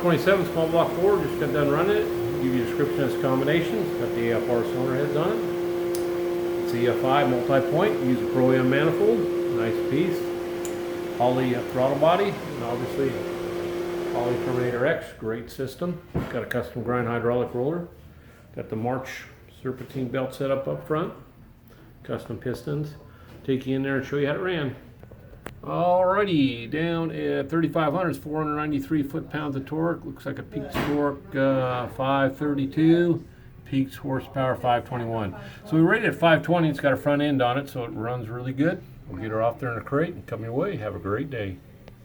427 small block Ford, just got done running it. Give you a description of its combinations. Got the AFR cylinder heads on it. It's EFI multi-point, use a Pro M manifold, nice piece. Holley throttle body, and obviously Holley Terminator X, great system. Got a custom grind hydraulic roller. Got the March serpentine belt set up front. Custom pistons. Take you in there and show you how it ran. Alrighty, down at 3,500, it's 493 foot-pounds of torque. Looks like a peak torque 532, peaks horsepower 521. So we rated at 520. It's got a front end on it, so it runs really good. We'll get her off there in a crate and come your way. Have a great day.